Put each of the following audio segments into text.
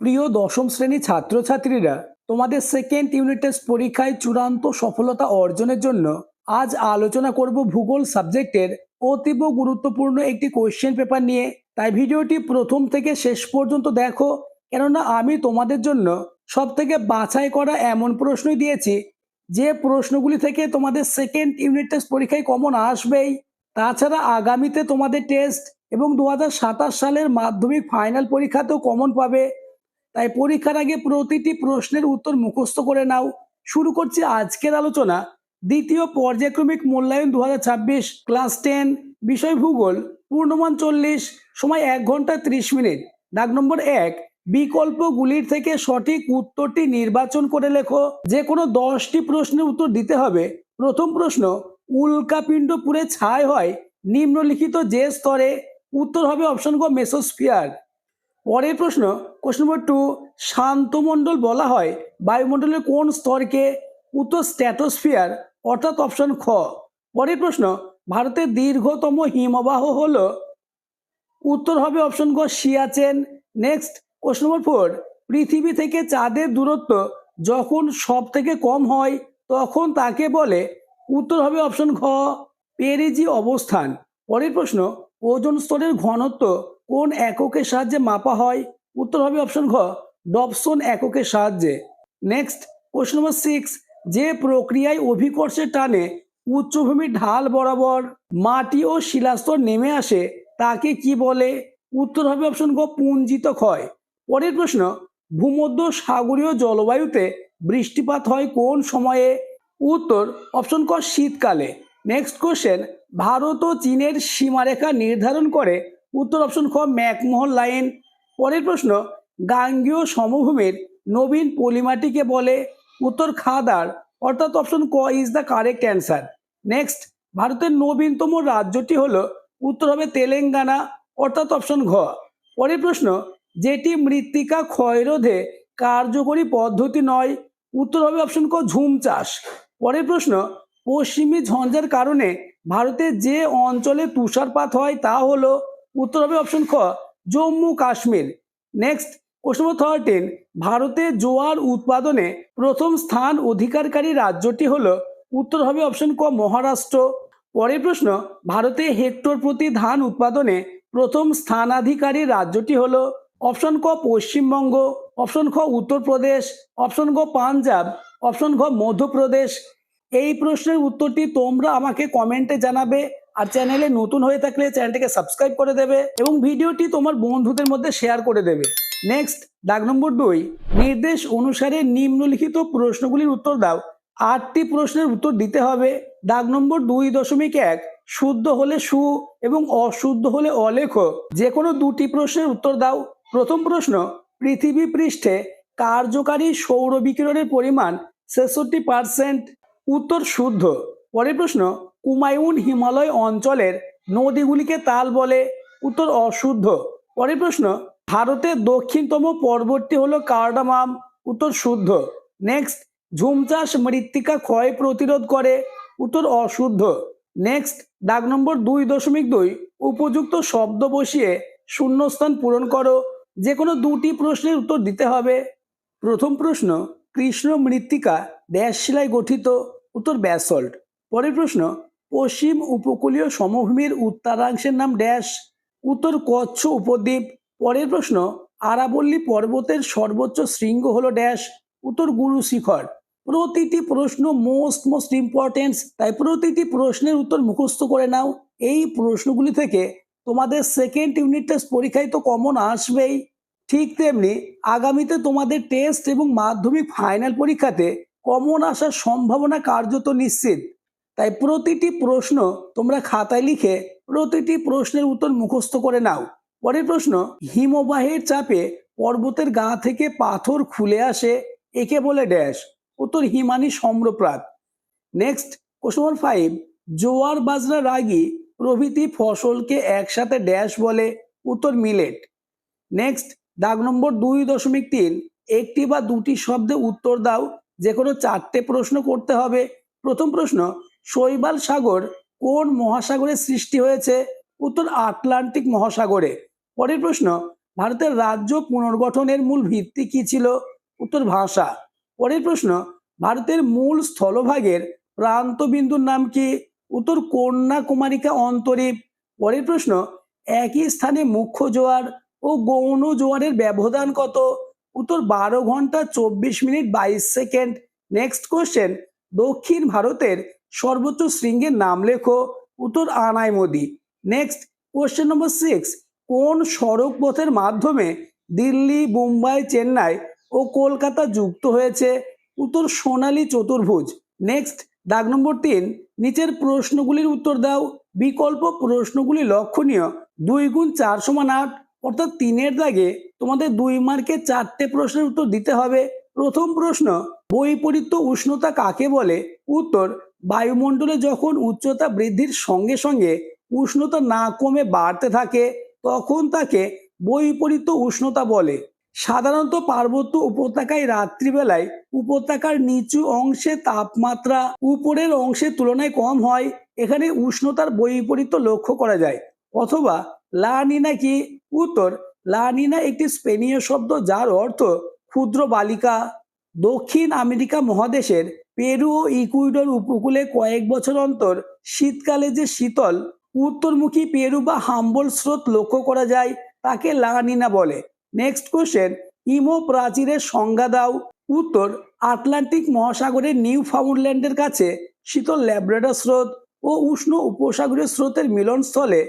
প্রিয় দশম শ্রেণী ছাত্রছাত্রীরা, তোমাদের সেকেন্ড ইউনিট টেস্ট পরীক্ষায় চূড়ান্ত সফলতা অর্জনের জন্য আজ আলোচনা করব ভূগোল সাবজেক্টের অতীব গুরুত্বপূর্ণ একটি কোয়েশ্চেন পেপার নিয়ে। তাই ভিডিওটি প্রথম থেকে শেষ পর্যন্ত দেখো, কেননা আমি তোমাদের জন্য সব থেকে বাছাই করা এমন প্রশ্নই দিয়েছি যে প্রশ্নগুলি থেকে তোমাদের সেকেন্ড ইউনিট টেস্ট পরীক্ষায় কমন আসবেই। তাছাড়া আগামীতে তোমাদের টেস্ট এবং 2027 সালের মাধ্যমিক ফাইনাল পরীক্ষাতেও কমন পাবে। তাই পরীক্ষার আগে প্রতিটি প্রশ্নের উত্তর মুখস্থ করে নাও। শুরু করছি আজকের আলোচনা। দ্বিতীয় পর্যায়ক্রমিক মূল্যায়ন 2026, ক্লাস 10, বিষয় ভূগোল, পূর্ণমান 40, সময় 1 ঘন্টা 30 মিনিট। দাগ নম্বর 1, বিকল্পগুলির থেকে সঠিক উত্তরটি নির্বাচন করে লেখো। যে কোনো 10টি প্রশ্নের উত্তর দিতে হবে। প্রথম প্রশ্ন, উল্কাপিণ্ড পুড়ে ছাই হয় নিম্নলিখিত যে স্তরে? উত্তর হবে অপশন গ, মেসোস্ফিয়ার। পরের প্রশ্ন, কোশ্চেন নম্বর 2, শান্তমণ্ডল বলা হয় বায়ুমণ্ডলের কোন স্তরকে? উত্তর স্ট্র্যাটোস্ফিয়ার, অর্থাৎ অপশন খ। পরের প্রশ্ন, ভারতের দীর্ঘতম হিমবাহ হলো? উত্তর হবে অপশন গ, সিয়াচেন। নেক্সট, কোশ্চেন নম্বর 4, পৃথিবী থেকে চাঁদের দূরত্ব যখন সব থেকে কম হয় তখন তাকে বলে? উত্তর হবে অপশন ঘ, পেরিজি অবস্থান। পরের প্রশ্ন, ওজোন স্তরের ঘনত্ব কোন এককের সাহায্যে মাপা হয়? উত্তর হবে অপশন ঘ, ডবসন এককের সাহায্যে। নেক্সট, কোশ্চেন নম্বর 6, যে প্রক্রিয়ায় অভিকর্ষের টানে উচ্চভূমির ঢাল বরাবর মাটি ও শিলাস্তর নেমে আসে তাকে কি বলে? উত্তর হবে অপশন গ, পুঞ্জিত ক্ষয়। পরের প্রশ্ন, ভূমধ্য সাগরীয় জলবায়ুতে বৃষ্টিপাত হয় কোন সময়ে? উত্তর অপশন ক, শীতকালে। নেক্সট কোশ্চেন, ভারত ও চীনের সীমারেখা নির্ধারণ করে? উত্তর অপশন খ, ম্যাকমোহন লাইন। পরের প্রশ্ন, গাঙ্গেয় সমভূমির নবীন পলিমাটিকে বলে? উত্তর খাদার, অর্থাৎ অপশন ক is the correct answer. Next, ভারতের নবীনতম রাজ্যটি হলো? উত্তর হবে তেলেঙ্গানা, অর্থাৎ অপশন ঘ। পরের প্রশ্ন, যেটি মৃত্তিকা ক্ষয়রোধে কার্যকরী পদ্ধতি নয়? উত্তর হবে অপশন ক, ঝুম চাষ। পরের প্রশ্ন, পশ্চিমী ঝঞ্ঝার কারণে ভারতে যে অঞ্চলে তুষারপাত হয় তা হলো? উত্তর হবে অপশন খ, Jammu Kashmir. Next, question number 13, ভারতে জোয়ার উৎপাদনে প্রথম স্থান অধিকারকারী রাজ্যটি হলো? উত্তর হবে অপশন ক, মহারাষ্ট্র। পরের প্রশ্ন, ভারতে হেক্টর প্রতি ধান উৎপাদনে প্রথম স্থানাধিকারী রাজ্যটি হলো? অপশন ক, পশ্চিমবঙ্গ, অপশন খ, উত্তরপ্রদেশ, অপশন গ, পাঞ্জাব, অপশন ঘ, মধ্যপ্রদেশ। এই প্রশ্নের উত্তরটি তোমরা আমাকে কমেন্টে জানাবে। আর চ্যানেলে নতুন হয়ে থাকলে চ্যানেলটিকে সাবস্ক্রাইব করে দেবে এবং ভিডিওটি তোমার বন্ধুদের মধ্যে শেয়ার করে দেবে। নেক্সট, দাগ নম্বর 2, নির্দেশ অনুসারে নিম্নলিখিত প্রশ্নগুলির উত্তর দাও। 8টি প্রশ্নের উত্তর দিতে হবে। দাগ নম্বর 2.1, শুদ্ধ হলে সু এবং অশুদ্ধ হলে অলেখ যে কোনো 2টি প্রশ্নের উত্তর দাও। প্রথম প্রশ্ন, পৃথিবী পৃষ্ঠে কার্যকারী সৌর বিকিরণের পরিমাণ 66%। উত্তর শুদ্ধ। পরের প্রশ্ন, কুমায়ুন হিমালয় অঞ্চলের নদীগুলিকে তাল বলে? উত্তর অশুদ্ধ। পরের প্রশ্ন, ভারতের দক্ষিণতম পর্বতটি হলো কার্ডামাম? উত্তর শুদ্ধ। নেক্সট, ঝুম চাষ মৃত্তিকা ক্ষয় প্রতিরোধ করে? উত্তর অশুদ্ধ। নেক্সট, দাগ নম্বর 2.2, উপযুক্ত শব্দ বসিয়ে শূন্যস্থান পূরণ করো। যে কোনো 2টি প্রশ্নের উত্তর দিতে হবে। প্রথম প্রশ্ন, কৃষ্ণ মৃত্তিকা ড্যাশ শিলায় গঠিত? উত্তর ব্যাসল্ট। পরের প্রশ্ন, পশ্চিম উপকূলীয় সমভূমির উত্তরাংশের নাম ড্যাশ? উত্তর কচ্ছ উপদ্বীপ। পরের প্রশ্ন, আরাবল্লী পর্বতের সর্বোচ্চ শৃঙ্গ হলো ড্যাশ? উত্তর গুরু শিখর। প্রতিটি প্রশ্ন মোস্ট ইম্পর্টেন্ট, তাই প্রতিটি প্রশ্নের উত্তর মুখস্থ করে নাও। এই প্রশ্নগুলি থেকে তোমাদের সেকেন্ড ইউনিট টেস্ট পরীক্ষায় তো কমন আসবেই। ঠিক তেমনি আগামীতে তোমাদের টেস্ট এবং মাধ্যমিক ফাইনাল পরীক্ষাতে কমন আসার সম্ভাবনা কার্যত নিশ্চিত। তাই প্রতিটি প্রশ্ন তোমরা খাতায় লিখে প্রতিটি প্রশ্নের উত্তর মুখস্থ করে নাও। পরের প্রশ্ন, হিমবাহের চাপে পর্বতের গা থেকে পাথর খুলে আসে, একে বলে ড্যাশ? উত্তর হিমানি সম্রপ্রাত। নেক্সট, কোশ্চেন নম্বর 5, জোয়ার বাজরা রাগি প্রভৃতি ফসলকে একসাথে ড্যাশ বলে? উত্তর মিলেট। নেক্সট, দাগ নম্বর 2.3, একটি বা 2টি শব্দে উত্তর দাও। যে কোনো 4টে প্রশ্ন করতে হবে। প্রথম প্রশ্ন, শৈবাল সাগর কোন মহাসাগরে সৃষ্টি হয়েছে? উত্তর আটলান্টিক মহাসাগরে। পরের প্রশ্ন, ভারতের রাজ্য পুনর্গঠনের মূল ভিত্তি কি ছিল? উত্তর ভাষা। পরের প্রশ্ন, ভারতের মূল স্থলভাগের প্রান্তবিন্দুর নাম কি? উত্তর কন্যাকুমারিকা অন্তরীপ। পরের প্রশ্ন, একই স্থানে মুখ্য জোয়ার ও গৌণ জোয়ারের ব্যবধান কত? উত্তর 12 ঘন্টা 24 মিনিট 22 সেকেন্ড। নেক্সট কোশ্চেন, দক্ষিণ ভারতের সর্বোচ্চ শৃঙ্গের নাম লেখো। উত্তর আনাইমদি। নেক্সট কোশ্চেন নম্বর 6, কোন সড়ক পথের মাধ্যমে দিল্লি, মুম্বাই, চেন্নাই ও কলকাতা যুক্ত হয়েছে? উত্তর সোনালী চতুর্ভুজ। নেক্সট দাগ নম্বর 3, নিচের প্রশ্নগুলির উত্তর দাও। বিকল্প প্রশ্নগুলি লক্ষণীয়। 2 গুণ 4 সমান 8, অর্থাৎ 3-এর দাগে তোমাদের 2 মার্কে 4টে প্রশ্নের উত্তর দিতে হবে। প্রথম প্রশ্ন, বৈপরীত্য উষ্ণতা কাকে বলে? উত্তর, বায়ুমণ্ডলে যখন উচ্চতা বৃদ্ধির সঙ্গে সঙ্গে উষ্ণতা না কমে বাড়তে থাকে তখন তাকে বৈপরীত্য উষ্ণতা বলে। সাধারণত পার্বত্য উপত্যকায় রাত্রিবেলায় উপত্যকার নিচু অংশে তাপমাত্রা উপরের অংশের তুলনায় কম হয়, এখানে উষ্ণতার বৈপরীত্য লক্ষ্য করা যায়। অথবা লা নিনা কি? উত্তর, লা নিনা একটি স্পেনীয় শব্দ যার অর্থ ক্ষুদ্র বালিকা। দক্ষিণ আমেরিকা মহাদেশের পেরু ও ইকুয়েডর উপকূলে কয়েক বছর অন্তর শীতকালে যে শীতল উত্তরমুখী পেরু বা হাম্বল স্রোত লক্ষ্য করা যায় তাকে লা নিনা বলে। নেক্সট কোশ্চেন, হিমো প্রাচীরের সংজ্ঞা দাও। উত্তর, আটলান্টিক মহাসাগরের নিউ ফাউন্ডল্যান্ডের কাছে শীতল ল্যাব্রাডর স্রোত ও উষ্ণ উপসাগরীয় স্রোতের মিলনস্থলে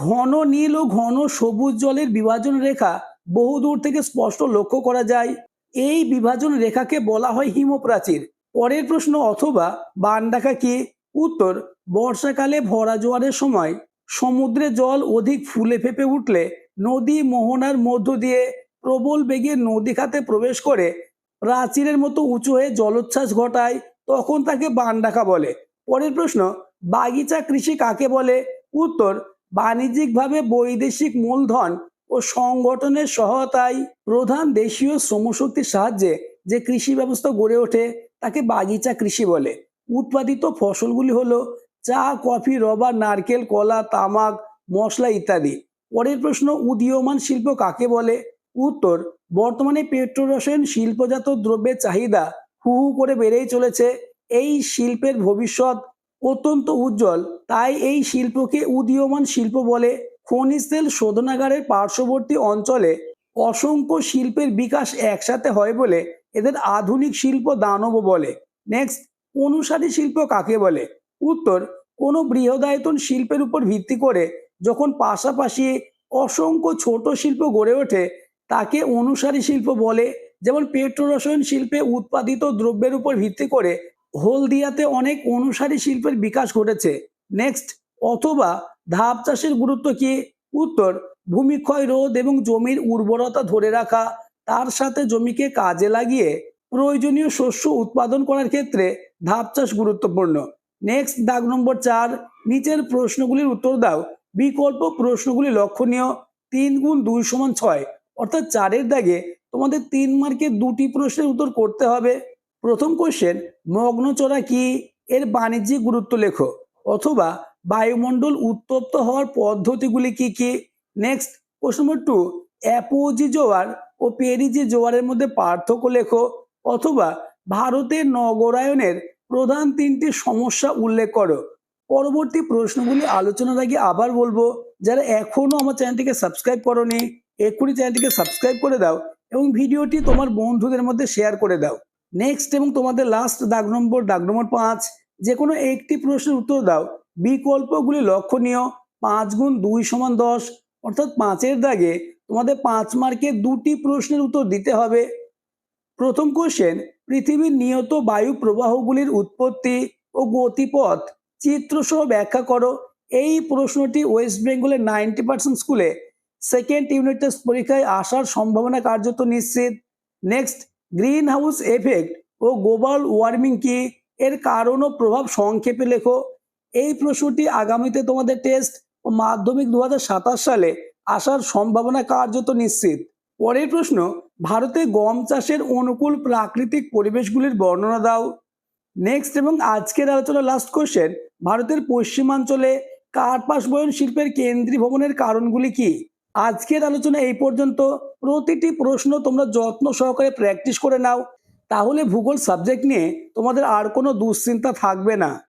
ঘন নীল ও ঘন সবুজ জলের বিভাজন রেখা বহু দূর থেকে স্পষ্ট লক্ষ্য করা যায়। এই বিভাজন রেখাকে বলা হয় হিমপ্রাচীর। পরের প্রশ্ন, অথবা বানডাকা কি? উত্তর, বর্ষাকালে ভরা জোয়ারের সময় সমুদ্রে জল অধিক ফুলে ফেঁপে উঠলে নদী মোহনার মধ্য দিয়ে প্রবল বেগে নদী খাতে প্রবেশ করে প্রাচীরের মতো উঁচু হয়ে জলোচ্ছ্বাস ঘটায়, তখন তাকে বানডাকা বলে। পরের প্রশ্ন, বাগিচা কৃষি কাকে বলে? উত্তর, বাণিজ্যিকভাবে বৈদেশিক মূলধন ও সংগঠনের সহায়তায় প্রধান দেশীয় শ্রমশক্তির সাহায্যে যে কৃষি ব্যবস্থা গড়ে ওঠে তাকে বাগিচা কৃষি বলে। উৎপাদিত ফসলগুলি হলো চা, কফি, রবার, নারকেল, কলা, তামাক, মশলা ইত্যাদি। পরের প্রশ্ন, উদীয়মান শিল্প কাকে বলে? উত্তর, বর্তমানে পেট্রোরসায়ন শিল্পজাত দ্রব্যের চাহিদা হু হু করে বেড়েই চলেছে। এই শিল্পের ভবিষ্যৎ অত্যন্ত উজ্জ্বল, তাই এই শিল্পকে উদীয়মান শিল্প বলে। খনিজ তেল শোধনাগারের পার্শ্ববর্তী অঞ্চলে অসংখ্য শিল্পের বিকাশ একসাথে হয় বলে এদের আধুনিক শিল্প দানব বলে। নেক্সট, অনুসারী শিল্প কাকে বলে? উত্তর, কোনো বৃহদায়তন শিল্পের উপর ভিত্তি করে যখন পাশাপাশি অসংখ্য ছোট শিল্প গড়ে ওঠে তাকে অনুসারী শিল্প বলে। যেমন পেট্রোরসায়ন শিল্পে উৎপাদিত দ্রব্যের উপর ভিত্তি করে হলদিয়াতে অনেক অনুসারী শিল্পের বিকাশ ঘটেছে। নেক্সট, অথবা ধাপ চাষের গুরুত্ব কি? উত্তর, ভূমিক্ষয় রোধ এবং জমির উর্বরতা ধরে রাখা, তার সাথে জমিকে কাজে লাগিয়ে প্রয়োজনীয় শস্য উৎপাদন করার ক্ষেত্রে ধাপ চাষ গুরুত্বপূর্ণ। নেক্সট দাগ নম্বর 4, নিচের প্রশ্নগুলির উত্তর দাও। বিকল্প প্রশ্নগুলি লক্ষণীয়। 3 গুণ 2 সমান 6, অর্থাৎ 4-এর দাগে তোমাদের 3 মার্কে 2টি প্রশ্নের উত্তর করতে হবে। প্রথম কোশ্চেন, মগ্নচড়া কি? এর বাণিজ্যিক গুরুত্ব লেখো। অথবা বায়ুমণ্ডল উত্তপ্ত হওয়ার পদ্ধতিগুলি কি কি? নেক্সট কোশ্চেন নম্বর 2, অ্যাপোজি জোয়ার ও পেরিজি জোয়ারের মধ্যে পার্থক্য লেখো। অথবা ভারতের নগরায়নের প্রধান 3টি সমস্যা উল্লেখ করো। পরবর্তী প্রশ্নগুলি আলোচনার আগে আবার বলবো, যারা এখনো আমার চ্যানেলটিকে সাবস্ক্রাইব করোনি এক্ষুনি চ্যানেলটিকে সাবস্ক্রাইব করে দাও এবং ভিডিওটি তোমার বন্ধুদের মধ্যে শেয়ার করে দাও। নেক্সট এবং তোমাদের লাস্ট দাগ নম্বর 5, যে কোনো একটি প্রশ্নের উত্তর দাও। বিকল্পগুলি লক্ষণীয়। 5 গুণ 2 সমান 10, অর্থাৎ 5-এর দাগে তোমাদের 5 মার্কে 2টি প্রশ্নের উত্তর দিতে হবে। প্রথম কোশ্চেন, পৃথিবীর নিয়ত বায়ু প্রবাহগুলির উৎপত্তি ও গতিপথ চিত্রসহ ব্যাখ্যা করো। এই প্রশ্নটি ওয়েস্ট বেঙ্গলের 90% স্কুলে সেকেন্ড ইউনিট টেস্ট পরীক্ষায় আসার সম্ভাবনা কার্যত নিশ্চিত। নেক্সট, গ্রিন হাউস এফেক্ট ও গ্লোবাল ওয়ার্মিং কি? এর কারণ ও প্রভাব সংক্ষেপে লেখো। এই প্রশ্নটি আগামীতে তোমাদের টেস্ট ও মাধ্যমিক 2027 সালে আসার সম্ভাবনা কার্যত নিশ্চিত। পরের প্রশ্ন, ভারতে গম চাষের অনুকূল প্রাকৃতিক পরিবেশগুলির বর্ণনা দাও। নেক্সট এবং আজকের আলোচনার লাস্ট কোশ্চেন, ভারতের পশ্চিমাঞ্চলে কার্পাস বয়ন শিল্পের কেন্দ্রীভবনের কারণগুলি কি? আজকের আলোচনা এই পর্যন্ত। প্রতিটি প্রশ্ন তোমরা যত্ন সহকারে প্র্যাকটিস করে নাও, তাহলে ভূগোল সাবজেক্ট নিয়ে তোমাদের আর কোনো দুশ্চিন্তা থাকবে না।